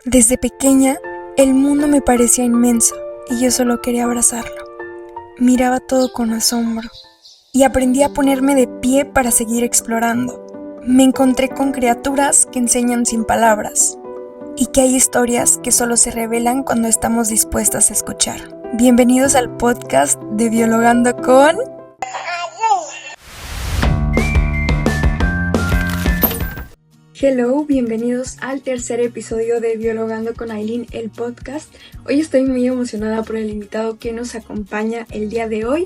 Desde pequeña, el mundo me parecía inmenso y yo solo quería abrazarlo. Miraba todo con asombro y aprendí a ponerme de pie para seguir explorando. Me encontré con criaturas que enseñan sin palabras y que hay historias que solo se revelan cuando estamos dispuestas a escuchar. Bienvenidos al podcast de Biologando con... Hello, bienvenidos al tercer episodio de Biologando con Aileen, el podcast. Hoy estoy muy emocionada por el invitado que nos acompaña el día de hoy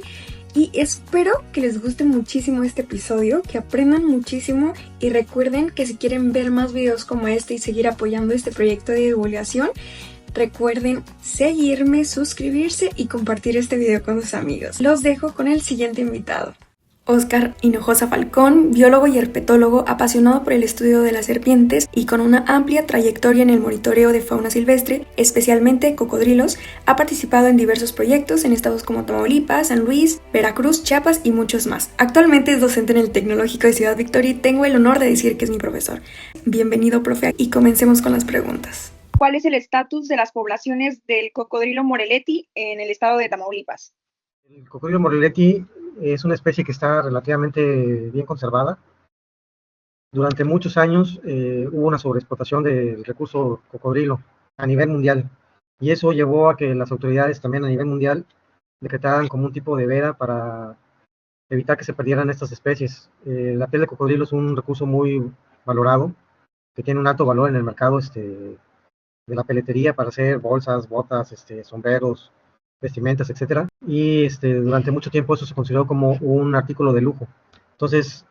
y espero que les guste muchísimo este episodio, que aprendan muchísimo y recuerden que si quieren ver más videos como este y seguir apoyando este proyecto de divulgación, recuerden seguirme, suscribirse y compartir este video con sus amigos. Los dejo con el siguiente invitado. Óscar Hinojosa Falcón, biólogo y herpetólogo apasionado por el estudio de las serpientes y con una amplia trayectoria en el monitoreo de fauna silvestre, especialmente cocodrilos, ha participado en diversos proyectos en estados como Tamaulipas, San Luis, Veracruz, Chiapas y muchos más. Actualmente es docente en el Tecnológico de Ciudad Victoria y tengo el honor de decir que es mi profesor. Bienvenido, profe, y comencemos con las preguntas. ¿Cuál es el estatus de las poblaciones del cocodrilo Morelletti en el estado de Tamaulipas? El cocodrilo Morelletti es una especie que está relativamente bien conservada. Durante muchos años hubo una sobreexplotación del recurso cocodrilo a nivel mundial, y eso llevó a que las autoridades también a nivel mundial decretaran como un tipo de veda para evitar que se perdieran estas especies. La piel de cocodrilo es un recurso muy valorado, que tiene un alto valor en el mercado de la peletería para hacer bolsas, botas, sombreros, vestimentas, etcétera, y durante mucho tiempo eso se consideró como un artículo de lujo. Entonces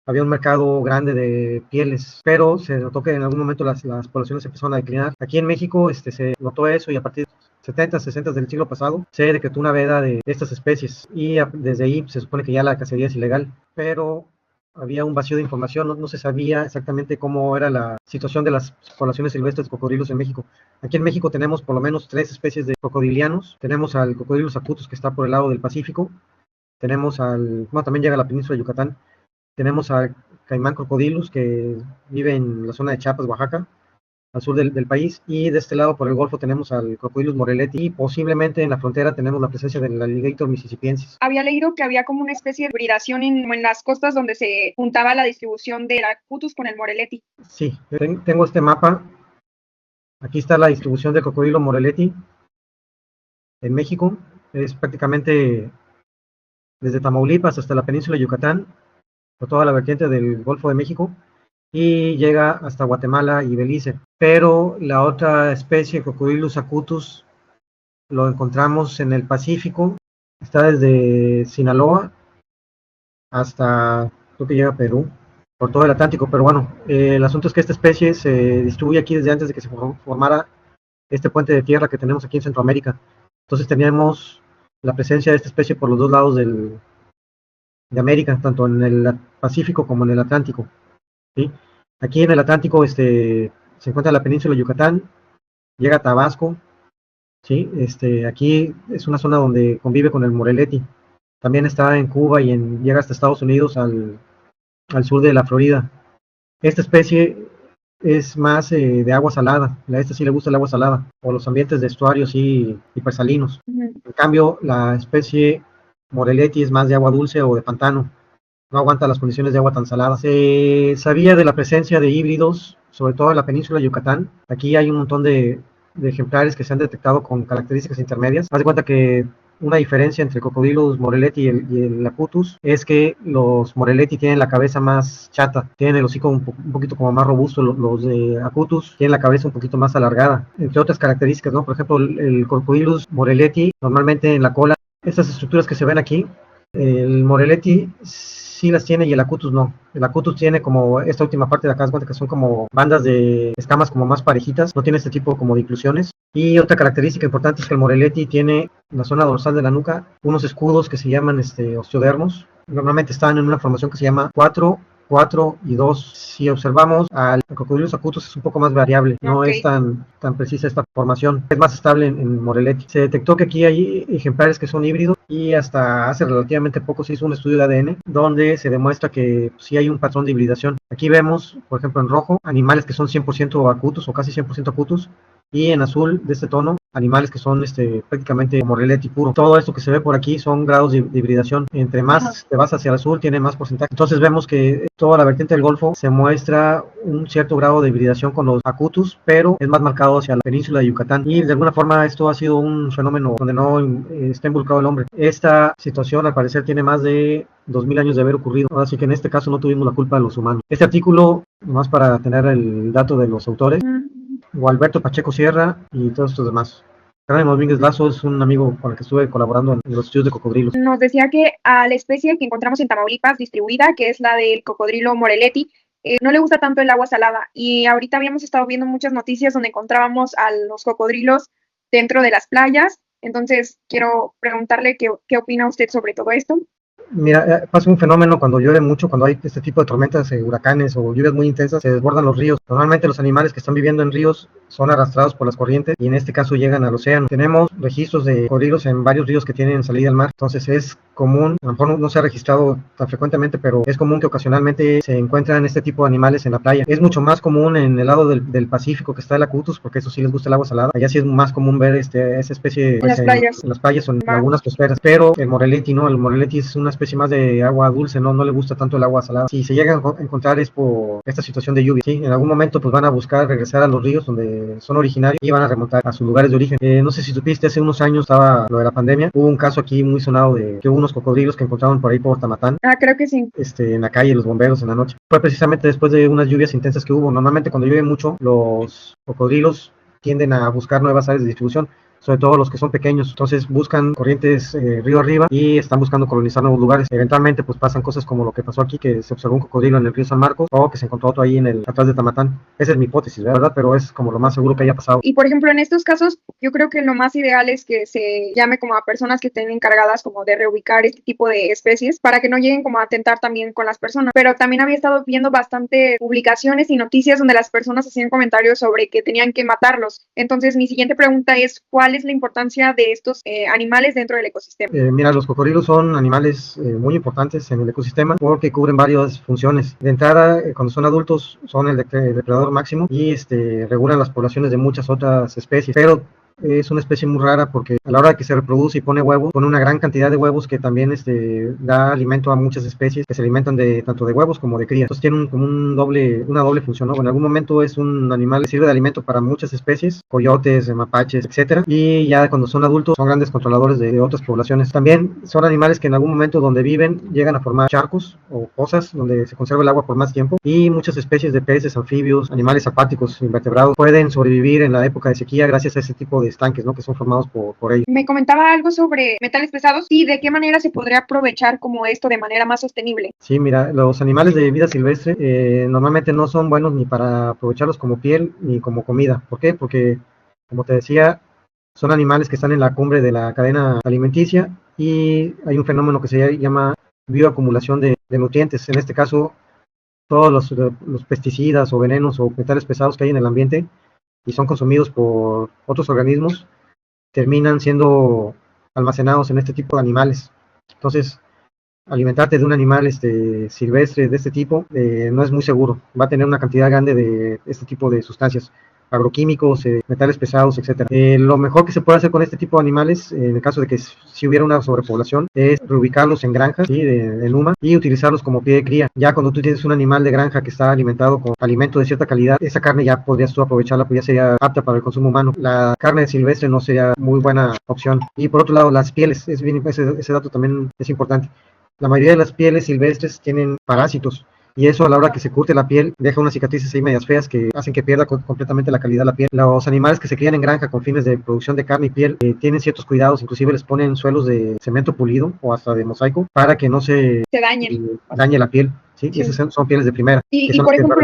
había un mercado grande de pieles, pero se notó que en algún momento las poblaciones empezaron a declinar. Aquí en México se notó eso, y a partir de 70, 60 del siglo pasado se decretó una veda de estas especies, y desde ahí se supone que ya la cacería es ilegal, pero había un vacío de información, no se sabía exactamente cómo era la situación de las poblaciones silvestres de cocodrilos en México. Aquí en México tenemos por lo menos 3 especies de cocodilianos. Tenemos al Cocodrilus acutus, que está por el lado del Pacífico. Tenemos también llega a la península de Yucatán. Tenemos al caimán crocodilus, que vive en la zona de Chiapas, Oaxaca, al sur del país, y de este lado por el Golfo tenemos al Crocodilus morelletti, y posiblemente en la frontera tenemos la presencia del Alligator mississippiensis. Había leído que había como una especie de hibridación en las costas donde se juntaba la distribución del acutus con el Morelletti. Sí, tengo este mapa. Aquí está la distribución del cocodrilo morelletti en México. Es prácticamente desde Tamaulipas hasta la península de Yucatán, por toda la vertiente del Golfo de México, y llega hasta Guatemala y Belice. Pero la otra especie, Crocodylus acutus, lo encontramos en el Pacífico. Está desde Sinaloa hasta, creo que llega a Perú, por todo el Atlántico. Pero bueno, el asunto es que esta especie se distribuye aquí desde antes de que se formara este puente de tierra que tenemos aquí en Centroamérica. Entonces teníamos la presencia de esta especie por los dos lados de América, tanto en el Pacífico como en el Atlántico, ¿sí? Aquí en el Atlántico se encuentra la península de Yucatán, llega a Tabasco, ¿sí? Aquí es una zona donde convive con el Morelletti. También está en Cuba y llega hasta Estados Unidos, al sur de la Florida. Esta especie es más de agua salada. A esta sí le gusta el agua salada, o los ambientes de estuarios y hipersalinos. En cambio, la especie Morelletti es más de agua dulce o de pantano. No aguanta las condiciones de agua tan saladas. Se sabía de la presencia de híbridos, sobre todo en la península de Yucatán. Aquí hay un montón de ejemplares que se han detectado con características intermedias. Haz de cuenta que una diferencia entre el Crocodylus morelletti y el acutus es que los Morelletti tienen la cabeza más chata, tienen el hocico un poquito como más robusto. Los de acutus tienen la cabeza un poquito más alargada, entre otras características, ¿no? Por ejemplo, el Crocodylus morelletti, normalmente en la cola, estas estructuras que se ven aquí, el Morelletti sí las tiene y el acutus no. El acutus tiene como esta última parte de acá, que son como bandas de escamas como más parejitas, no tiene este tipo como de inclusiones. Y otra característica importante es que el Morelletti tiene en la zona dorsal de la nuca unos escudos que se llaman osteodermos. Normalmente están en una formación que se llama 4, 4 y 2. Si observamos al Crocodylus acutus es un poco más variable, no es tan precisa esta formación, es más estable en Morelletti. Se detectó que aquí hay ejemplares que son híbridos, y hasta hace relativamente poco se hizo un estudio de ADN donde se demuestra que sí hay un patrón de hibridación. Aquí vemos, por ejemplo, en rojo, animales que son 100% acutus o casi 100% acutus, y en azul de este tono animales que son prácticamente Morelletti puro. Todo esto que se ve por aquí son grados de hibridación. Entre más te vas hacia el azul, tiene más porcentaje. Entonces vemos que toda la vertiente del Golfo se muestra un cierto grado de hibridación con los acutus, pero es más marcado hacia la península de Yucatán. Y de alguna forma esto ha sido un fenómeno donde no está involucrado el hombre. Esta situación al parecer tiene más de 2000 años de haber ocurrido. Así que en este caso no tuvimos la culpa de los humanos. Este artículo, más para tener el dato de los autores, Gualberto Pacheco Sierra y todos estos demás. Carmen Domínguez Lazo es un amigo con el que estuve colaborando en los estudios de cocodrilos. Nos decía que a la especie que encontramos en Tamaulipas distribuida, que es la del cocodrilo Morelletti, no le gusta tanto el agua salada. Y ahorita habíamos estado viendo muchas noticias donde encontrábamos a los cocodrilos dentro de las playas. Entonces quiero preguntarle qué opina usted sobre todo esto. Mira, pasa un fenómeno cuando llueve mucho, cuando hay este tipo de tormentas, huracanes o lluvias muy intensas, se desbordan los ríos. Normalmente los animales que están viviendo en ríos son arrastrados por las corrientes y en este caso llegan al océano. Tenemos registros de cocodrilos en varios ríos que tienen salida al mar, entonces es común, a lo mejor no se ha registrado tan frecuentemente, pero es común que ocasionalmente se encuentran este tipo de animales en la playa. Es mucho más común en el lado del Pacífico, que está el acutus, porque eso sí les gusta el agua salada. Allá sí es más común ver esa especie en las playas o en lagunas costeras, pero el Morelletti no, el Morelletti es una especie más de agua dulce, no le gusta tanto el agua salada. Si se llegan a encontrar es por esta situación de lluvia, ¿sí? En algún momento pues van a buscar regresar a los ríos donde son originarios y van a remontar a sus lugares de origen. No sé si supiste, hace unos años estaba lo de la pandemia, hubo un caso aquí muy sonado de que hubo unos cocodrilos que encontraron por ahí por Tamatán. Creo que sí. En la calle, los bomberos en la noche. Fue precisamente después de unas lluvias intensas que hubo. Normalmente cuando llueve mucho, los cocodrilos tienden a buscar nuevas áreas de distribución, sobre todo los que son pequeños. Entonces buscan corrientes río arriba y están buscando colonizar nuevos lugares. Eventualmente pues pasan cosas como lo que pasó aquí, que se observó un cocodrilo en el río San Marcos o que se encontró otro ahí atrás de Tamatán. Esa es mi hipótesis, ¿verdad? Pero es como lo más seguro que haya pasado. Y por ejemplo, en estos casos, yo creo que lo más ideal es que se llame como a personas que estén encargadas como de reubicar este tipo de especies para que no lleguen como a atentar también con las personas. Pero también había estado viendo bastante publicaciones y noticias donde las personas hacían comentarios sobre que tenían que matarlos. Entonces, mi siguiente pregunta es, ¿cuál es la importancia de estos animales dentro del ecosistema? Mira, los cocodrilos son animales muy importantes en el ecosistema porque cubren varias funciones. De entrada, cuando son adultos, son el depredador máximo y regulan las poblaciones de muchas otras especies, pero es una especie muy rara porque a la hora de que se reproduce y pone huevos, pone una gran cantidad de huevos que también da alimento a muchas especies que se alimentan tanto de huevos como de cría. Entonces tiene como una doble función, ¿no? En algún momento es un animal que sirve de alimento para muchas especies, coyotes, mapaches, etcétera, y ya cuando son adultos son grandes controladores de otras poblaciones. También son animales que en algún momento donde viven llegan a formar charcos o pozas donde se conserva el agua por más tiempo, y muchas especies de peces, anfibios, animales acuáticos, invertebrados pueden sobrevivir en la época de sequía gracias a ese tipo de estanques, ¿no? Que son formados por ellos. Me comentaba algo sobre metales pesados y de qué manera se podría aprovechar como esto de manera más sostenible. Sí, mira, los animales de vida silvestre normalmente no son buenos ni para aprovecharlos como piel ni como comida. ¿Por qué? Porque, como te decía, son animales que están en la cumbre de la cadena alimenticia y hay un fenómeno que se llama bioacumulación de nutrientes. En este caso, todos los pesticidas o venenos o metales pesados que hay en el ambiente y son consumidos por otros organismos, terminan siendo almacenados en este tipo de animales. Entonces, alimentarte de un animal silvestre de este tipo no es muy seguro. Va a tener una cantidad grande de este tipo de sustancias, agroquímicos, metales pesados, etcétera. Lo mejor que se puede hacer con este tipo de animales, en el caso de que si hubiera una sobrepoblación, es reubicarlos en granjas, ¿sí? de Numa, y utilizarlos como pie de cría. Ya cuando tú tienes un animal de granja que está alimentado con alimento de cierta calidad, esa carne ya podrías tú aprovecharla, pues ya sería apta para el consumo humano. La carne silvestre no sería muy buena opción. Y por otro lado, las pieles, ese dato también es importante. La mayoría de las pieles silvestres tienen parásitos y eso a la hora que se curte la piel deja unas cicatrices ahí medias feas que hacen que pierda completamente la calidad de la piel. Los animales que se crían en granja con fines de producción de carne y piel tienen ciertos cuidados, inclusive les ponen suelos de cemento pulido o hasta de mosaico para que no se dañe la piel, ¿sí? Sí. Y esas son pieles de primera. Y por ejemplo,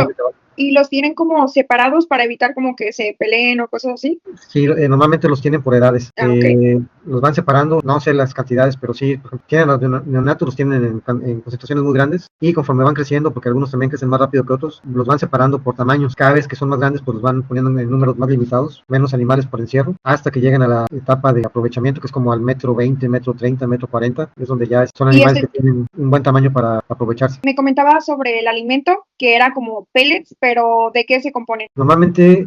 ¿y los tienen como separados para evitar como que se peleen o cosas así? Sí, normalmente los tienen por edades. Okay. Los van separando, no sé las cantidades, pero sí, por ejemplo, tienen los neonatos, los tienen en concentraciones muy grandes y conforme van creciendo, porque algunos también crecen más rápido que otros, los van separando por tamaños. Cada vez que son más grandes, pues los van poniendo en números más limitados, menos animales por encierro, hasta que llegan a la etapa de aprovechamiento, que es como al 1,20 m, 1,30 m, 1,40 m, es donde ya son animales que tienen un buen tamaño para aprovecharse. Me comentaba sobre el alimento, que era como pellets, pero ¿de qué se compone? Normalmente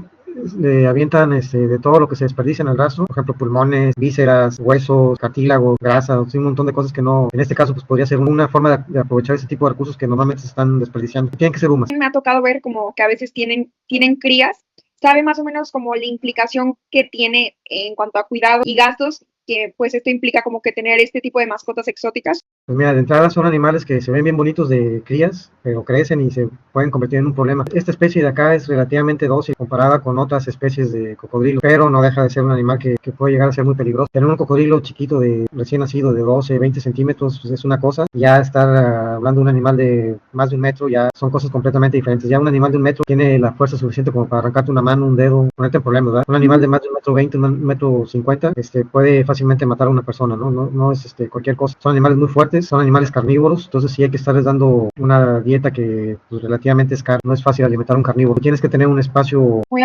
le avientan de todo lo que se desperdicia en el rastro, por ejemplo pulmones, vísceras, huesos, cartílagos, grasa, un montón de cosas que no, en este caso pues podría ser una forma de aprovechar ese tipo de recursos que normalmente se están desperdiciando. Tienen que ser humas. Me ha tocado ver como que a veces tienen crías. ¿Sabe más o menos como la implicación que tiene en cuanto a cuidado y gastos que pues esto implica como que tener este tipo de mascotas exóticas? Pues mira, de entrada son animales que se ven bien bonitos de crías, pero crecen y se pueden convertir en un problema. Esta especie de acá es relativamente dócil comparada con otras especies de cocodrilo, pero no deja de ser un animal que puede llegar a ser muy peligroso. Tener un cocodrilo chiquito de recién nacido de 12, 20 centímetros pues es una cosa. Ya estar hablando de un animal de más de un metro ya son cosas completamente diferentes. Ya un animal de un metro tiene la fuerza suficiente como para arrancarte una mano, un dedo, ponerte en problemas, ¿verdad? Un animal de más de un metro 20, un metro 50, puede fácilmente matar a una persona, ¿no? No es cualquier cosa. Son animales muy fuertes, son animales carnívoros, entonces sí hay que estarles dando una dieta que pues, relativamente es cara. No es fácil alimentar a un carnívoro. Tienes que tener un espacio Muy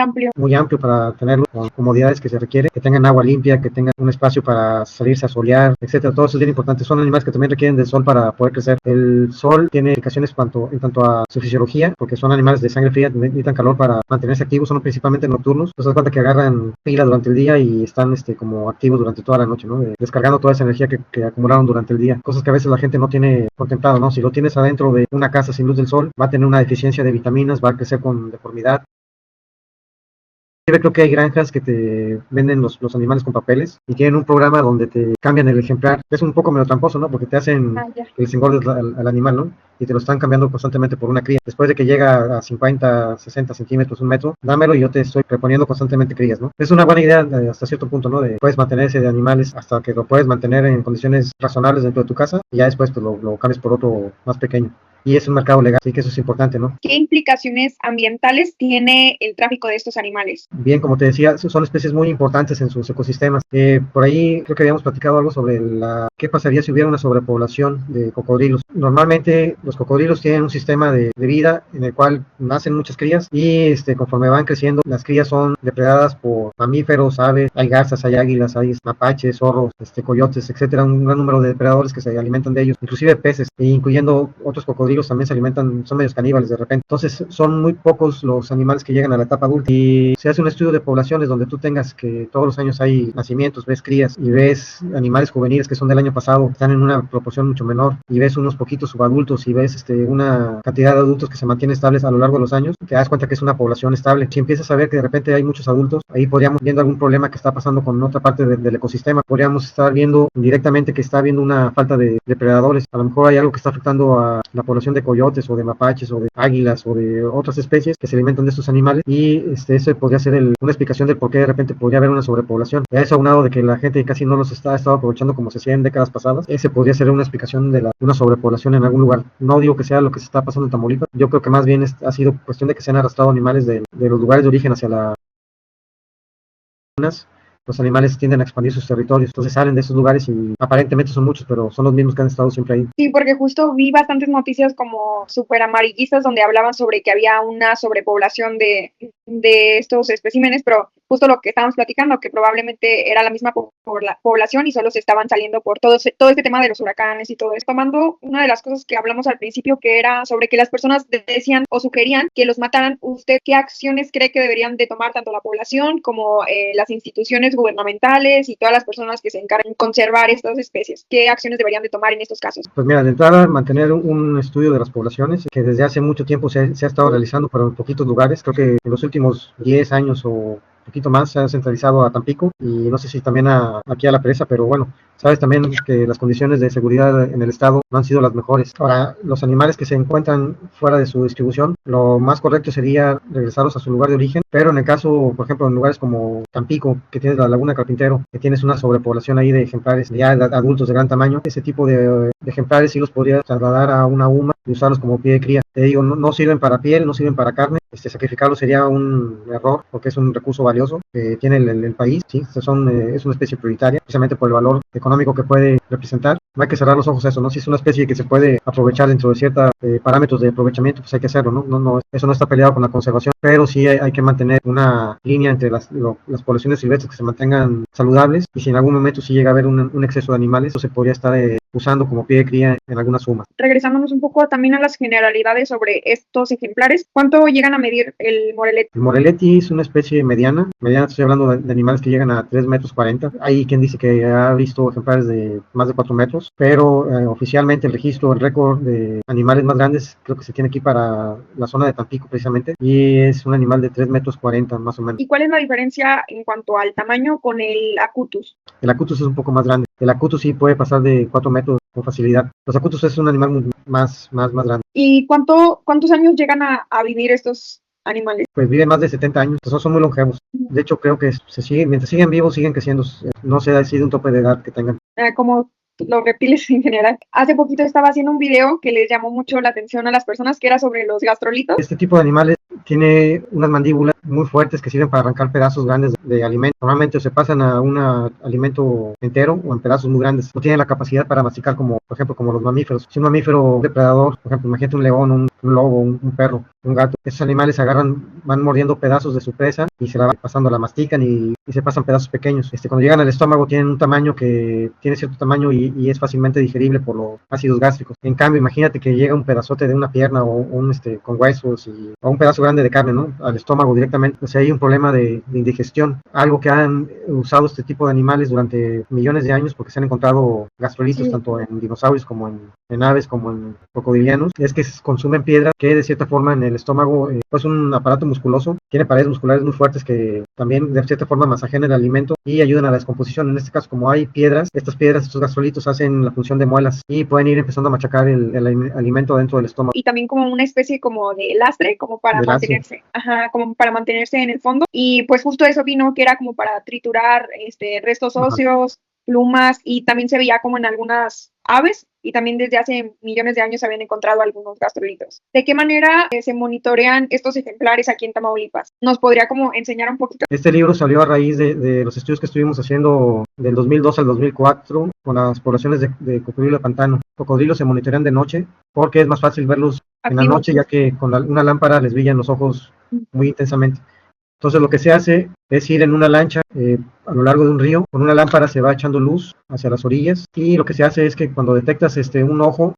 amplio para tenerlo con comodidades que se requiere, que tengan agua limpia, que tengan un espacio para salirse a solear, etcétera. Todo eso es bien importante. Son animales que también requieren del sol para poder crecer. El sol tiene implicaciones en tanto a su fisiología, porque son animales de sangre fría, necesitan calor para mantenerse activos, son principalmente nocturnos. Entonces, das cuenta que agarran pila durante el día y están como activos durante toda la noche, ¿no? Descargando toda esa energía que acumularon durante el día. Cosas que a veces la gente no tiene contemplado, ¿no? Si lo tienes adentro de una casa sin luz del sol, va a tener una deficiencia de vitaminas, va a crecer con deformidad. Creo que hay granjas que te venden los animales con papeles y tienen un programa donde te cambian el ejemplar. Es un poco medio tramposo, ¿no? Porque te hacen que les engordes al animal, ¿no? Y te lo están cambiando constantemente por una cría. Después de que llega a 50, 60 centímetros, un metro, dámelo y yo te estoy reponiendo constantemente crías, ¿no? Es una buena idea hasta cierto punto, ¿no? Puedes mantenerse de animales hasta que lo puedes mantener en condiciones razonables dentro de tu casa y ya después pues, lo cambias por otro más pequeño. Y es un mercado legal, así que eso es importante, ¿no? ¿Qué implicaciones ambientales tiene el tráfico de estos animales? Bien, como te decía, son especies muy importantes en sus ecosistemas. Por ahí creo que habíamos platicado algo sobre qué pasaría si hubiera una sobrepoblación de cocodrilos. Normalmente los cocodrilos tienen un sistema de vida en el cual nacen muchas crías y conforme van creciendo, las crías son depredadas por mamíferos, aves, hay garzas, hay águilas, hay mapaches, zorros, coyotes, etcétera, un gran número de depredadores que se alimentan de ellos, inclusive peces, incluyendo otros cocodrilos también se alimentan, son medios caníbales de repente. Entonces son muy pocos los animales que llegan a la etapa adulta y se hace un estudio de poblaciones donde tú tengas que todos los años hay nacimientos, ves crías y ves animales juveniles que son del año pasado, están en una proporción mucho menor y ves unos poquitos subadultos y ves una cantidad de adultos que se mantiene estables a lo largo de los años, te das cuenta que es una población estable. Si empiezas a ver que de repente hay muchos adultos, ahí podríamos viendo algún problema que está pasando con otra parte del ecosistema, podríamos estar viendo directamente que está habiendo una falta de depredadores, a lo mejor hay algo que está afectando a la población de coyotes o de mapaches o de águilas o de otras especies que se alimentan de estos animales y eso podría ser una explicación del por qué de repente podría haber una sobrepoblación. A eso aunado de que la gente casi no los está estado aprovechando como se hacía en décadas pasadas, ese podría ser una explicación de una sobrepoblación en algún lugar. No digo que sea lo que se está pasando en Tamaulipas, yo creo que más bien ha sido cuestión de que se han arrastrado animales de los lugares de origen hacia los animales tienden a expandir sus territorios, entonces salen de esos lugares y aparentemente son muchos, pero son los mismos que han estado siempre ahí. Sí, porque justo vi bastantes noticias como súper amarillistas donde hablaban sobre que había una sobrepoblación de estos especímenes, pero justo lo que estábamos platicando, que probablemente era la misma población y solo se estaban saliendo por todo este tema de los huracanes y todo esto. Tomando una de las cosas que hablamos al principio, que era sobre que las personas decían o sugerían que los mataran, ¿usted qué acciones cree que deberían de tomar tanto la población como las instituciones gubernamentales y todas las personas que se encargan de conservar estas especies? ¿Qué acciones deberían de tomar en estos casos? Pues mira, de entrada, mantener un estudio de las poblaciones que desde hace mucho tiempo se ha estado realizando, pero en poquitos lugares. Creo que en los últimos 10 años o poquito más se ha centralizado a Tampico y no sé si también aquí a La Presa, pero bueno, sabes también que las condiciones de seguridad en el estado no han sido las mejores. Ahora, los animales que se encuentran fuera de su distribución, lo más correcto sería regresarlos a su lugar de origen, pero en el caso, por ejemplo, en lugares como Tampico, que tienes la Laguna Carpintero, que tienes una sobrepoblación ahí de ejemplares ya adultos de gran tamaño, ese tipo de ejemplares sí los podría trasladar a una UMA y usarlos como pie de cría. Te digo, no sirven para piel, no sirven para carne, sacrificarlos sería un error porque es un recurso valioso, que tiene el país, ¿sí? Es una especie prioritaria, precisamente por el valor económico que puede representar. No hay que cerrar los ojos a eso, ¿no? Si es una especie que se puede aprovechar dentro de ciertos parámetros de aprovechamiento, pues hay que hacerlo, ¿no? Eso no está peleado con la conservación, pero sí hay que mantener una línea entre las poblaciones silvestres que se mantengan saludables, y si en algún momento sí llega a haber un exceso de animales, eso se podría estar usando como pie de cría en algunas sumas. Regresándonos un poco también a las generalidades sobre estos ejemplares, ¿cuánto llegan a medir el Morelet? El Morelet es una especie mediana, estoy hablando de animales que llegan a 3,40 metros. Hay quien dice que ha visto ejemplares de más de 4 metros, pero oficialmente el récord de animales más grandes creo que se tiene aquí para la zona de Tampico precisamente, y es un animal de 3,40 metros más o menos. ¿Y cuál es la diferencia en cuanto al tamaño con el Acutus? El Acutus es un poco más grande. El Acutus sí puede pasar de 4 metros con facilidad. Los Acutus es un animal más grande. ¿Y cuántos años llegan a vivir estos animales? Pues viven más de 70 años, son muy longevos. De hecho, creo que mientras siguen vivos, siguen creciendo. No se ha decidido un tope de edad que tengan. Como los reptiles en general. Hace poquito estaba haciendo un video que les llamó mucho la atención a las personas, que era sobre los gastrolitos. Este tipo de animales tiene unas mandíbulas muy fuertes que sirven para arrancar pedazos grandes de alimento. Normalmente se pasan a un alimento entero o en pedazos muy grandes. No tienen la capacidad para masticar como, por ejemplo, como los mamíferos. Si un mamífero depredador, por ejemplo, imagínate un león, un lobo, un perro, un gato, esos animales van mordiendo pedazos de su presa y se la van pasando, la mastican y se pasan pedazos pequeños. Cuando llegan al estómago tienen un tamaño que tiene cierto tamaño y es fácilmente digerible por los ácidos gástricos. En cambio, imagínate que llega un pedazote de una pierna o con huesos o un pedazo grande de carne, ¿no?, al estómago directamente. O sea, hay un problema de indigestión, algo que han usado este tipo de animales durante millones de años, porque se han encontrado gastrolitos tanto en dinosaurios como en aves como en cocodilianos. Es que se consumen piedras que de cierta forma en el estómago, pues un aparato musculoso, tiene paredes musculares muy fuertes que también de cierta forma masajean el alimento y ayudan a la descomposición. En este caso, como hay piedras, estos gastrolitos hacen la función de muelas y pueden ir empezando a machacar el alimento dentro del estómago. Y también como una especie como de lastre, como para mantenerse, como para mantenerse en el fondo. Y pues justo eso vino, que era como para triturar restos óseos, plumas, y también se veía como en algunas aves, y también desde hace millones de años se habían encontrado algunos gastrolitos. ¿De qué manera se monitorean estos ejemplares aquí en Tamaulipas? ¿Nos podría como enseñar un poquito? Este libro salió a raíz de los estudios que estuvimos haciendo del 2002 al 2004 con las poblaciones de cocodrilo de pantano. Cocodrilos se monitorean de noche porque es más fácil verlos en la noche, ya que con una lámpara les brillan los ojos muy intensamente. Entonces lo que se hace es ir en una lancha a lo largo de un río, con una lámpara se va echando luz hacia las orillas, y lo que se hace es que cuando detectas un ojo,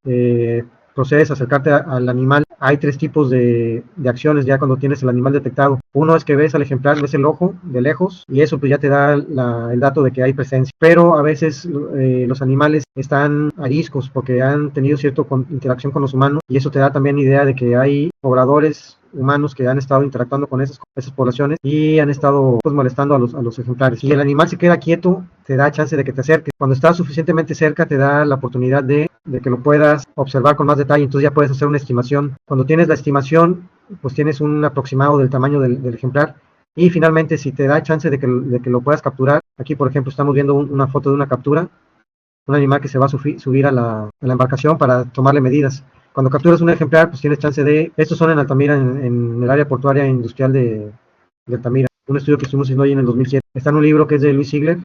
procedes a acercarte al animal. Hay 3 tipos de acciones ya cuando tienes el animal detectado. Uno es que ves al ejemplar, ves el ojo de lejos, y eso pues ya te da el dato de que hay presencia. Pero a veces los animales están ariscos porque han tenido cierta interacción con los humanos, y eso te da también idea de que hay pobladores humanos que han estado interactuando con esas poblaciones y han estado pues molestando a los ejemplares. Si el animal se queda quieto, te da chance de que te acerques. Cuando estás suficientemente cerca, te da la oportunidad de que lo puedas observar con más detalle. Entonces ya puedes hacer una estimación. Cuando tienes la estimación, pues tienes un aproximado del tamaño del ejemplar. Y finalmente, si te da chance de que lo puedas capturar, aquí por ejemplo estamos viendo una foto de una captura, un animal que se va a subir a la embarcación para tomarle medidas. Cuando capturas un ejemplar, pues tienes chance estos son en Altamira, en el área portuaria industrial de Altamira, un estudio que estuvimos haciendo ahí en el 2007. Está en un libro que es de Luis Ziegler.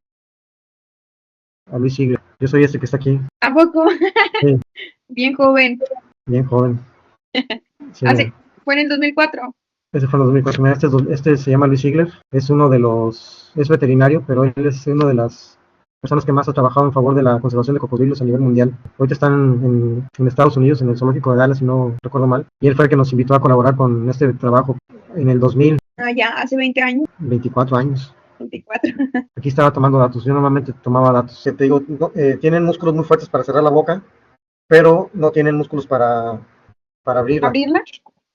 A Luis Ziegler. Yo soy este que está aquí. ¿A poco? Sí. Bien joven. Bien joven. Sí. ¿Fue en el 2004? Ese fue en el 2004. Este se llama Luis Ziegler. Es es veterinario, pero él es una de las personas que más ha trabajado en favor de la conservación de cocodrilos a nivel mundial. Ahorita están en Estados Unidos, en el zoológico de Dallas, si no recuerdo mal. Y él fue el que nos invitó a colaborar con este trabajo en el 2000. Ya, hace 20 años. 24 años. 24. Aquí estaba tomando datos. Yo normalmente tomaba datos. Te digo, tienen músculos muy fuertes para cerrar la boca, pero no tienen músculos para abrirla. ¿Abrirla?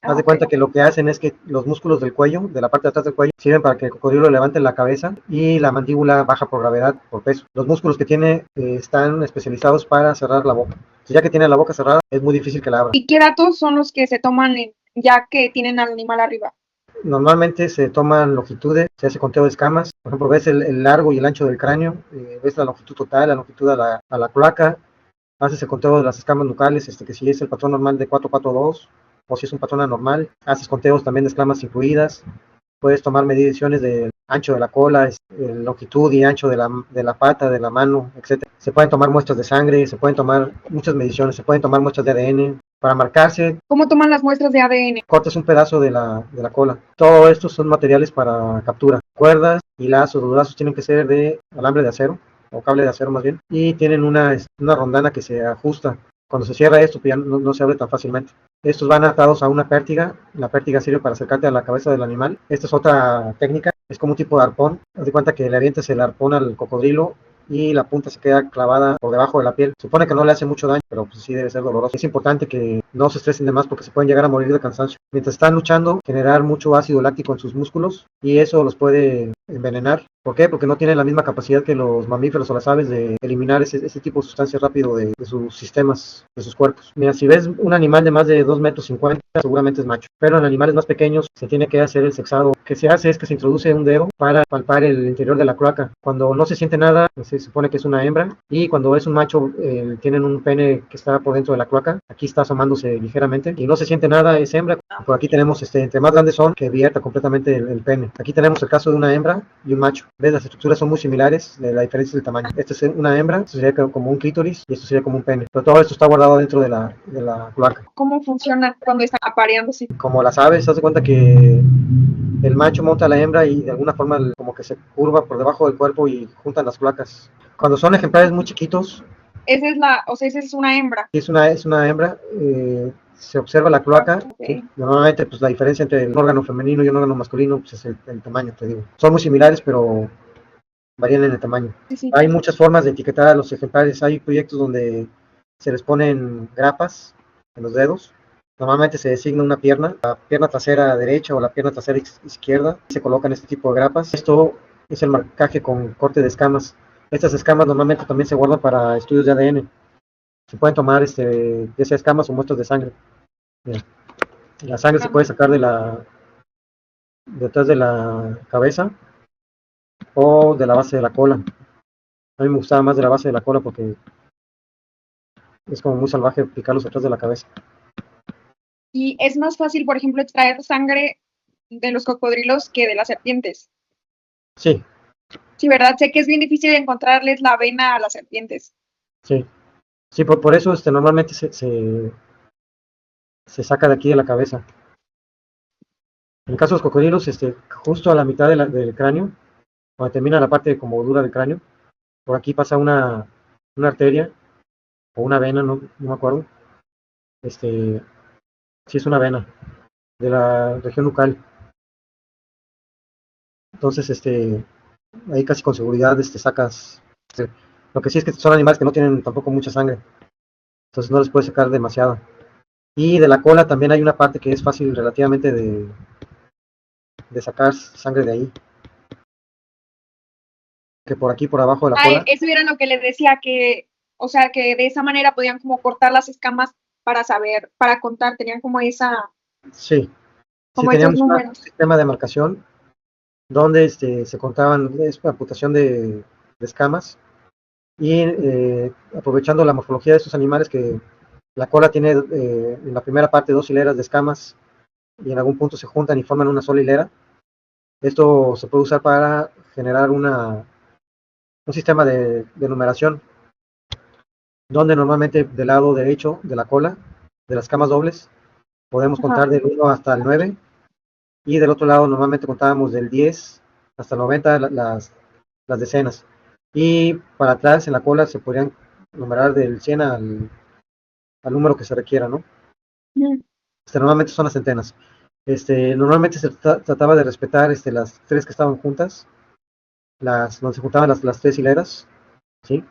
Haz de cuenta que lo que hacen es que los músculos del cuello, de la parte de atrás del cuello, sirven para que el cocodrilo levante la cabeza y la mandíbula baja por gravedad, por peso. Los músculos que tiene están especializados para cerrar la boca. Entonces, ya que tiene la boca cerrada, es muy difícil que la abra. ¿Y qué datos son los que se toman ya que tienen al animal arriba? Normalmente se toman longitudes, se hace conteo de escamas. Por ejemplo, ves el largo y el ancho del cráneo, ves la longitud total, la longitud a la cloaca, haces el conteo de las escamas nucales, que si es el patrón normal de 442, o si es un patrón anormal, haces conteos también de escamas incluidas, puedes tomar mediciones de ancho de la cola, longitud y ancho de la pata, de la mano, etcétera. Se pueden tomar muestras de sangre, se pueden tomar muchas mediciones, se pueden tomar muestras de ADN para marcarse. ¿Cómo toman las muestras de ADN? Cortas un pedazo de la cola. Todo esto son materiales para captura. Cuerdas y lazos. Los lazos tienen que ser de alambre de acero, o cable de acero más bien, y tienen una rondana que se ajusta. Cuando se cierra esto, pues ya no se abre tan fácilmente. Estos van atados a una pértiga. La pértiga sirve para acercarte a la cabeza del animal. Esta es otra técnica. Es como un tipo de arpón. Haz de cuenta que le avientas el arpón al cocodrilo y la punta se queda clavada por debajo de la piel. Supone que no le hace mucho daño, pero pues sí debe ser doloroso. Es importante que no se estresen de más porque se pueden llegar a morir de cansancio. Mientras están luchando, generar mucho ácido láctico en sus músculos y eso los puede envenenar. ¿Por qué? Porque no tienen la misma capacidad que los mamíferos o las aves de eliminar ese tipo de sustancias rápido de sus sistemas, de sus cuerpos. Mira, si ves un animal de más de 2,50 metros, seguramente es macho. Pero en animales más pequeños se tiene que hacer el sexado. Lo que se hace es que se introduce un dedo para palpar el interior de la cloaca. Cuando no se siente nada, se supone que es una hembra. Y cuando es un macho, tienen un pene que está por dentro de la cloaca. Aquí está asomándose ligeramente. Y no se siente nada, es hembra. Por aquí tenemos, entre más grandes son, que abierta completamente el pene. Aquí tenemos el caso de una hembra y un macho. ¿Ves? Las estructuras son muy similares, la diferencia es el tamaño. Esta es una hembra, esto sería como un clítoris y esto sería como un pene. Pero todo esto está guardado dentro de la cloaca. ¿Cómo funciona cuando están apareándose? Como las aves, se hace cuenta que el macho monta a la hembra y de alguna forma como que se curva por debajo del cuerpo y juntan las cloacas. Cuando son ejemplares muy chiquitos, esa es una hembra. es una hembra, se observa la cloaca. Okay. ¿Sí? Normalmente pues la diferencia entre el órgano femenino y un órgano masculino pues, es el tamaño, te digo. Son muy similares, pero varían en el tamaño. Sí. Hay muchas formas de etiquetar a los ejemplares. Hay proyectos donde se les ponen grapas en los dedos. Normalmente se designa una pierna, la pierna trasera derecha o la pierna trasera izquierda. Se colocan este tipo de grapas. Esto es el marcaje con corte de escamas. Estas escamas normalmente también se guardan para estudios de ADN. Se pueden tomar ya sea escamas o muestras de sangre. Mira, la sangre se puede sacar detrás de la cabeza o de la base de la cola. A mí me gustaba más de la base de la cola porque es como muy salvaje picarlos atrás de la cabeza. Y es más fácil, por ejemplo, extraer sangre de los cocodrilos que de las serpientes. Sí. Sí, ¿verdad? Sé que es bien difícil encontrarles la vena a las serpientes. Sí. Sí, por eso normalmente se saca de aquí de la cabeza. En el caso de los cocodrilos, justo a la mitad del cráneo, cuando termina la parte como dura del cráneo, por aquí pasa una arteria o una vena, no me acuerdo. Sí es una vena de la región nucal. Entonces, ahí casi con seguridad sacas. Lo que sí es que son animales que no tienen tampoco mucha sangre, entonces no les puedes sacar demasiado. Y de la cola también hay una parte que es fácil relativamente de sacar sangre de ahí. Que por aquí, por abajo de la cola. Eso era lo que les decía, que de esa manera podían como cortar las escamas para saber, para contar, tenían como esa... Sí, como teníamos un sistema de marcación donde se contaban, es amputación de escamas y aprovechando la morfología de estos animales que la cola tiene en la primera parte 2 hileras de escamas y en algún punto se juntan y forman una sola hilera. Esto se puede usar para generar un sistema de numeración donde normalmente del lado derecho de la cola, de las escamas dobles, podemos contar del 1 hasta el 9 y del otro lado normalmente contábamos del 10 hasta el 90 las decenas. Y para atrás en la cola se podrían numerar del 100 al número que se requiera, ¿no? Normalmente son las centenas. Normalmente se trataba de respetar las tres que estaban juntas, donde se juntaban las tres hileras, ¿sí?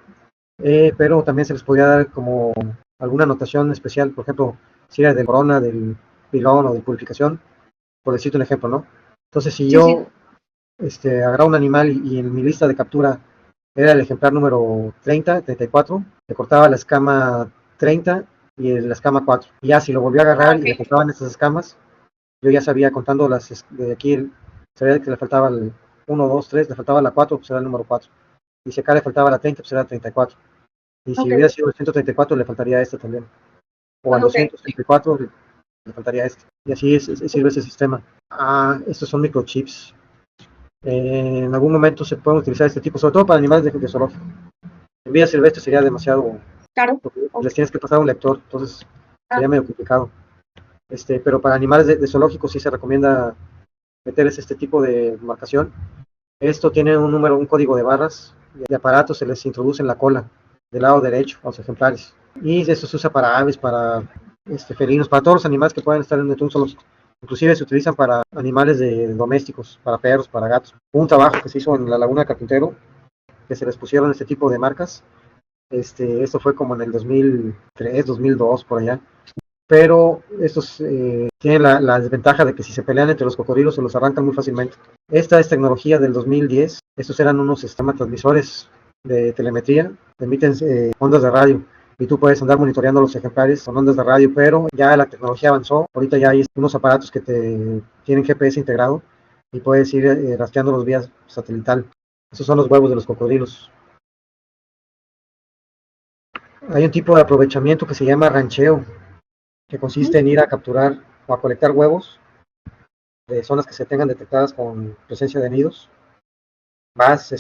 Pero también se les podía dar como alguna anotación especial, por ejemplo, si era de corona, del pilón o de purificación, por decirte un ejemplo, ¿no? Entonces, si yo agarraba un animal y en mi lista de captura era el ejemplar número 34, le cortaba la escama 30 y la escama 4. Y ya si lo volví a agarrar y le cortaban esas escamas, yo ya sabía contando de aquí, sabía que le faltaba el 1, 2, 3, le faltaba la 4, pues era el número 4. Y si acá le faltaba la 30, pues era el 34. Y si hubiera sido el 134, le faltaría esta también. O al 234 le faltaría este. Y así sirve ese sistema. Estos son microchips. En algún momento se pueden utilizar este tipo, sobre todo para animales de zoológico. En vida silvestre sería demasiado, Claro. porque les tienes que pasar un lector, entonces sería Ah. medio complicado. Pero para animales de zoológico sí se recomienda meterles este tipo de marcación. Esto tiene un número, un código de barras de aparatos, se les introduce en la cola del lado derecho a los ejemplares. Y esto se usa para aves, para felinos, para todos los animales que puedan estar en un zoológico. Inclusive se utilizan para animales domésticos, para perros, para gatos. Hubo un trabajo que se hizo en la Laguna de Carpintero, que se les pusieron este tipo de marcas. Esto fue como en el 2003, 2002, por allá. Pero estos tienen la desventaja de que si se pelean entre los cocodrilos se los arrancan muy fácilmente. Esta es tecnología del 2010. Estos eran unos sistemas transmisores de telemetría, emiten ondas de radio y tú puedes andar monitoreando los ejemplares con ondas de radio, pero ya la tecnología avanzó. Ahorita ya hay unos aparatos que tienen GPS integrado y puedes ir rastreando los vías satelital. Esos son los huevos de los cocodrilos. Hay un tipo de aprovechamiento que se llama rancheo, que consiste en ir a capturar o a colectar huevos de zonas que se tengan detectadas con presencia de nidos. Vas,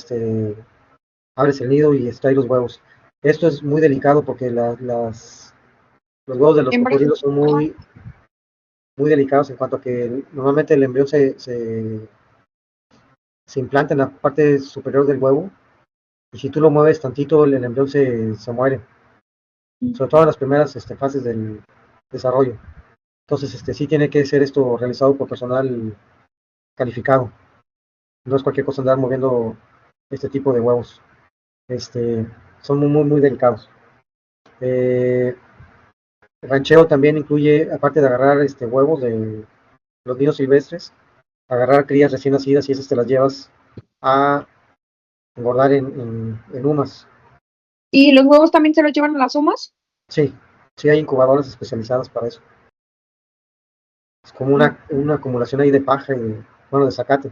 abres el nido y extraes los huevos. Esto es muy delicado porque los huevos de los cocodrilos son muy, muy delicados en cuanto a que normalmente el embrión se implanta en la parte superior del huevo y si tú lo mueves tantito el embrión se muere, sobre todo en las primeras fases del desarrollo. Entonces, sí tiene que ser esto realizado por personal calificado. No es cualquier cosa andar moviendo este tipo de huevos. Son muy, muy, muy delicados. El rancheo también incluye, aparte de agarrar huevos de los nidos silvestres, agarrar crías recién nacidas y esas te las llevas a engordar en humas. ¿Y los huevos también se los llevan a las humas? Sí, sí hay incubadoras especializadas para eso. Es como una acumulación ahí de paja y de zacate.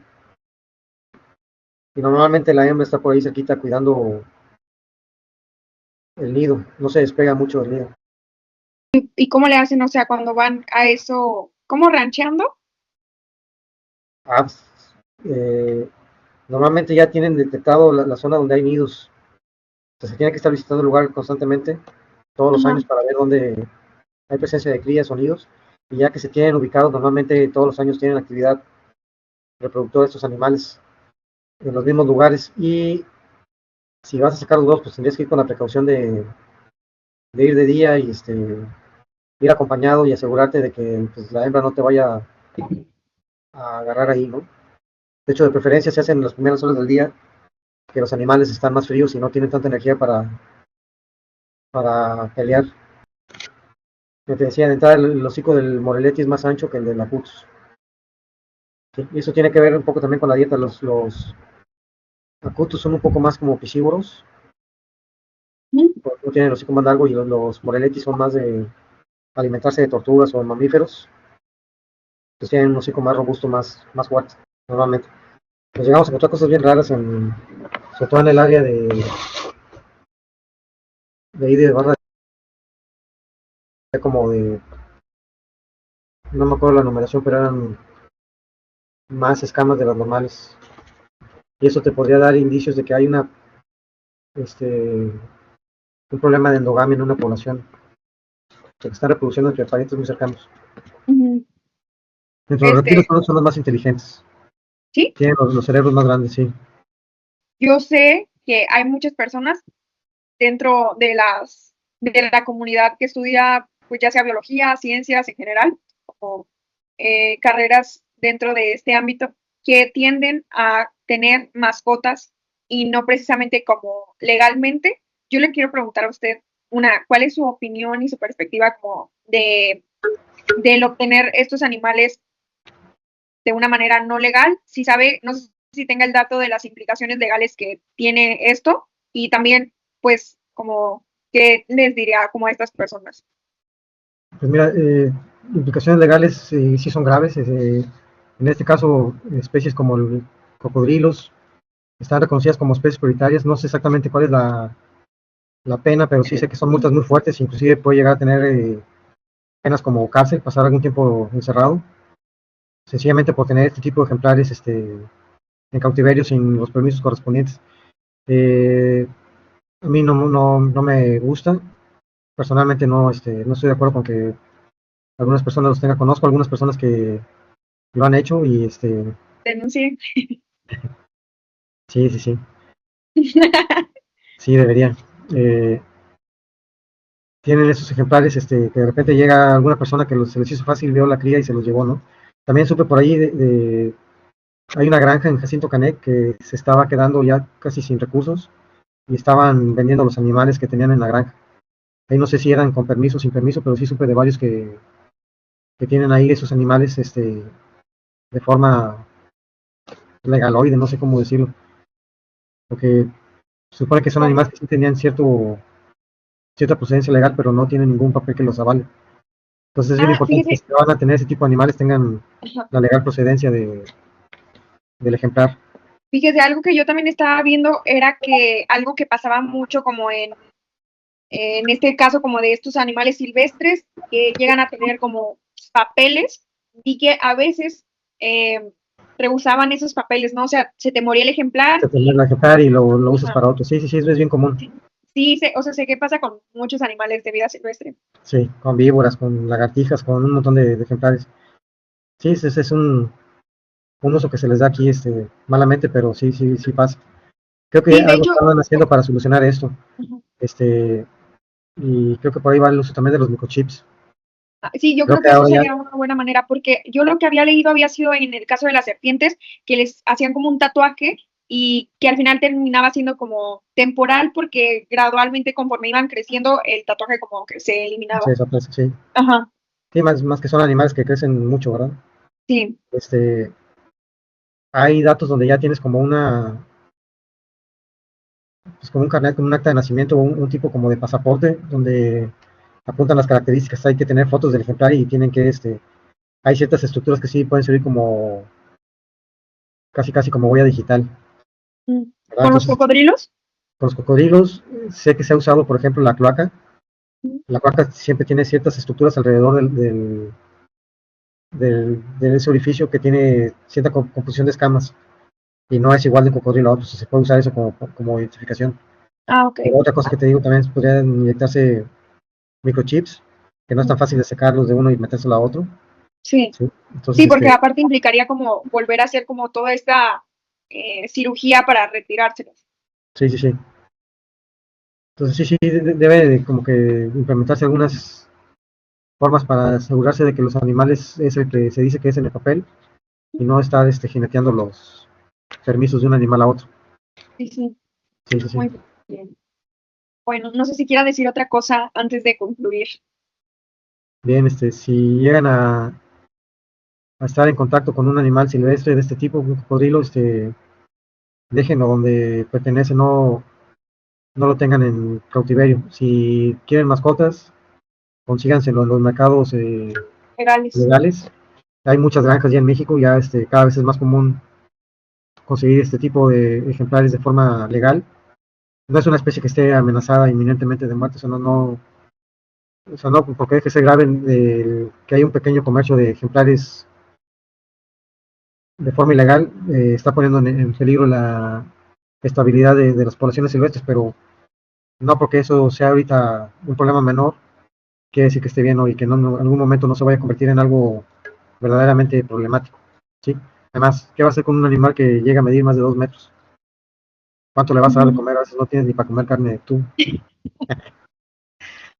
Y normalmente la hembra está por ahí cerquita cuidando el nido, no se despega mucho del nido. ¿Y cómo le hacen, o sea, cuando van a eso, como rancheando? Pues, normalmente ya tienen detectado la zona donde hay nidos. O sea, se tiene que estar visitando el lugar constantemente, todos los años, para ver dónde hay presencia de crías o nidos. Y ya que se tienen ubicados, normalmente todos los años tienen actividad reproductora de estos animales en los mismos lugares. Y si vas a sacar los dos, pues tendrías que ir con la precaución de ir de día y ir acompañado y asegurarte de que pues, la hembra no te vaya a agarrar ahí, ¿no? De hecho, de preferencia se hacen en las primeras horas del día, que los animales están más fríos y no tienen tanta energía para pelear. Como te decía, de entrada el hocico del Moreletti es más ancho que el del Acutus. Sí, y eso tiene que ver un poco también con la dieta. Los Acutus son un poco más como piscívoros, no tienen el hocico más largo y los Moreletti son más de alimentarse de tortugas o de mamíferos. Entonces tienen un hocico más robusto, más fuerte, normalmente. Pues llegamos a encontrar cosas bien raras, sobre todo en el área ahí de barra, como no me acuerdo la numeración, pero eran más escamas de las normales. Y eso te podría dar indicios de que hay un problema de endogamia en una población, que está reproduciendo entre parientes muy cercanos. Entre los reptiles son los más inteligentes. ¿Sí? Tienen los cerebros más grandes, sí. Yo sé que hay muchas personas dentro de la comunidad que estudia, pues ya sea biología, ciencias en general, o carreras dentro de este ámbito, que tienden a tener mascotas y no precisamente como legalmente. Yo le quiero preguntar a usted, ¿cuál es su opinión y su perspectiva como del obtener estos animales de una manera no legal? Si sabe, no sé si tenga el dato de las implicaciones legales que tiene esto y también, pues, como, ¿qué les diría como a estas personas? Pues mira, implicaciones legales sí son graves. En este caso, especies como el cocodrilos están reconocidas como especies prioritarias. No sé exactamente cuál es la pena, pero sí sé que son multas muy fuertes, inclusive puede llegar a tener penas como cárcel, pasar algún tiempo encerrado, sencillamente por tener este tipo de ejemplares en cautiverio sin los permisos correspondientes. A mí no me gusta. Personalmente no estoy de acuerdo con que algunas personas los tengan. Conozco algunas personas que lo han hecho y Denuncien. sí, sí deberían. Tienen esos ejemplares que de repente llega alguna persona que se les hizo fácil, vio la cría y se los llevó, ¿no? También supe por ahí hay una granja en Jacinto Canek que se estaba quedando ya casi sin recursos y estaban vendiendo los animales que tenían en la granja. Ahí no sé si eran con permiso o sin permiso, pero sí supe de varios que tienen ahí esos animales de forma legaloide, no sé cómo decirlo, porque se supone que son animales que sí tenían cierta procedencia legal, pero no tienen ningún papel que los avale. Entonces es bien importante que Fíjese, si van a tener ese tipo de animales tengan la legal procedencia del ejemplar. fíjese, algo que yo también estaba viendo era que algo que pasaba mucho como en este caso como de estos animales silvestres que llegan a tener como papeles y que a veces rehusaban esos papeles, ¿no? O sea, se te moría el ejemplar Tener el ejemplar y lo usas para otro. Sí, es bien común. sí, o sea, sé qué pasa con muchos animales de vida silvestre. Sí, con víboras, con lagartijas, con un montón de ejemplares. Sí, ese es un uso que se les da aquí malamente, pero sí pasa. Creo que Sí, de algo hecho, están haciendo para solucionar esto. uh-huh. Y creo que por ahí va el uso también de los microchips. Sí, yo Creo creo que que eso ahora ya sería una buena manera, porque yo lo que había leído había sido en el caso de las serpientes, que les hacían como un tatuaje y que al final terminaba siendo como temporal porque gradualmente conforme iban creciendo el tatuaje como que se se eliminaba. desaparece, sí. Ajá, Sí, más que son animales que crecen mucho, ¿verdad? sí. Hay datos donde ya tienes como pues como un carnet, como un acta de nacimiento, un tipo como de pasaporte, donde apuntan las características. Hay que tener fotos del ejemplar y tienen que, hay ciertas estructuras que sí pueden servir como, casi como huella digital, ¿verdad? ¿Con los Entonces, cocodrilos? con los cocodrilos, sé que se ha usado, por ejemplo, la cloaca. Mm. La cloaca siempre tiene ciertas estructuras alrededor de ese orificio que tiene cierta composición de escamas y no es igual de un cocodrilo a otro, se puede usar eso como identificación. Ah, ok. Pero otra cosa que te digo también es podrían inyectarse microchips, que no es tan fácil de sacarlos de uno y metérselo a otro. Sí, ¿Sí? Entonces, sí, porque aparte implicaría como volver a hacer como toda esta cirugía para retirárselos. sí. Entonces sí, debe de como que implementarse algunas formas para asegurarse de que los animales es el que se dice que es en el papel y no estar jineteando los permisos de un animal a otro. Sí, sí, Sí. muy bien. Bueno, no sé si quiera decir otra cosa antes de concluir. Bien, si llegan a estar en contacto con un animal silvestre de este tipo, un cocodrilo, déjenlo donde pertenece, no lo tengan en cautiverio. Si quieren mascotas, consíganselo en los mercados Legales. legales. Hay muchas granjas ya en México, ya cada vez es más común conseguir este tipo de ejemplares de forma legal. No es una especie que esté amenazada inminentemente de muerte, o sea, no porque deje ser grave que hay un pequeño comercio de ejemplares de forma ilegal, está poniendo en peligro la estabilidad de las poblaciones silvestres, pero no porque eso sea ahorita un problema menor, quiere decir que esté bien o y que en algún momento no se vaya a convertir en algo verdaderamente problemático. ¿Sí? Además, ¿qué va a hacer con un animal que llega a medir más de 2 metros? ¿Cuánto le vas a dar de comer? A veces no tienes ni para comer carne tú.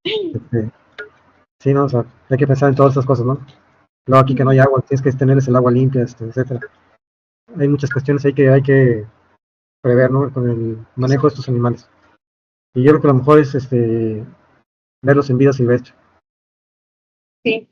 Este, sí, ¿no? O sea, hay que pensar en todas esas cosas, ¿no? Luego aquí que no hay agua, tienes que tenerles el agua limpia, etcétera. Hay muchas cuestiones ahí que hay que prever, ¿no? Con el manejo de estos animales. Y yo creo que lo mejor es verlos en vida silvestre. Sí,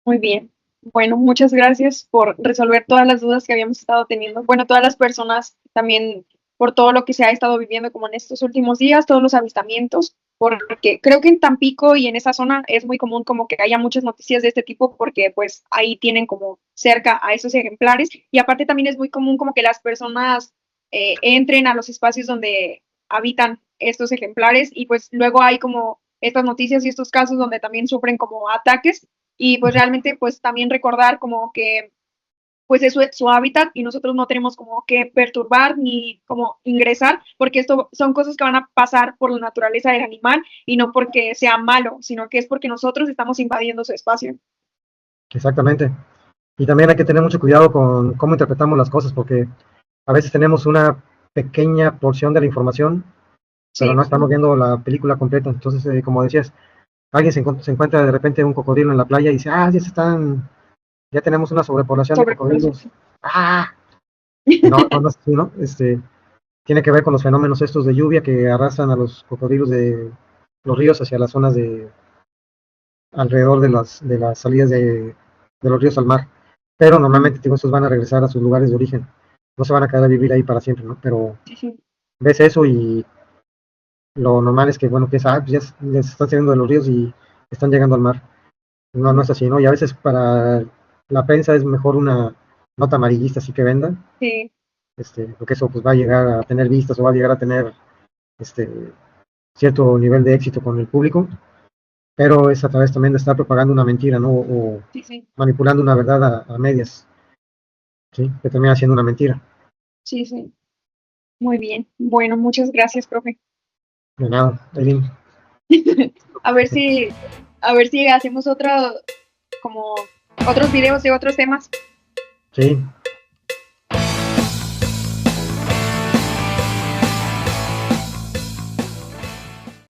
muy bien. Bueno, muchas gracias por resolver todas las dudas que habíamos estado teniendo. Bueno, todas las personas también por todo lo que se ha estado viviendo como en estos últimos días, todos los avistamientos, porque creo que en Tampico y en esa zona es muy común como que haya muchas noticias de este tipo porque pues ahí tienen como cerca a esos ejemplares y aparte también es muy común como que las personas entren a los espacios donde habitan estos ejemplares y pues luego hay como estas noticias y estos casos donde también sufren como ataques y pues realmente pues también recordar como que pues es su hábitat y nosotros no tenemos como que perturbar ni como ingresar, porque esto son cosas que van a pasar por la naturaleza del animal y no porque sea malo, sino que es porque nosotros estamos invadiendo su espacio. Exactamente. Y también hay que tener mucho cuidado con cómo interpretamos las cosas, porque a veces tenemos una pequeña porción de la información, pero Sí, no estamos viendo la película completa. Entonces, como decías, alguien se encuentra de repente un cocodrilo en la playa y dice, ya tenemos una sobrepoblación de sobrepoblación. cocodrilos. ¡Ah! No es así, ¿no? Tiene que ver con los fenómenos estos de lluvia que arrastran a los cocodrilos de los ríos hacia las zonas de alrededor de las salidas de los ríos al mar. Pero normalmente digo, estos van a regresar a sus lugares de origen. No se van a quedar a vivir ahí para siempre, ¿no? Pero Sí, sí. ves eso y lo normal es que, bueno, pues ya se están saliendo de los ríos y están llegando al mar. No es así, ¿no? Y a veces para la prensa es mejor una nota amarillista así que venda, Sí, porque eso pues va a llegar a tener vistas o va a llegar a tener este cierto nivel de éxito con el público, pero es a través también de estar propagando una mentira, ¿no? O sí, sí, manipulando una verdad a medias, ¿sí? Que termina siendo una mentira. sí, sí. Muy bien. Bueno, muchas gracias, profe. De nada, Eileen. A ver si, a ver si hacemos como otros videos de otros temas. Sí,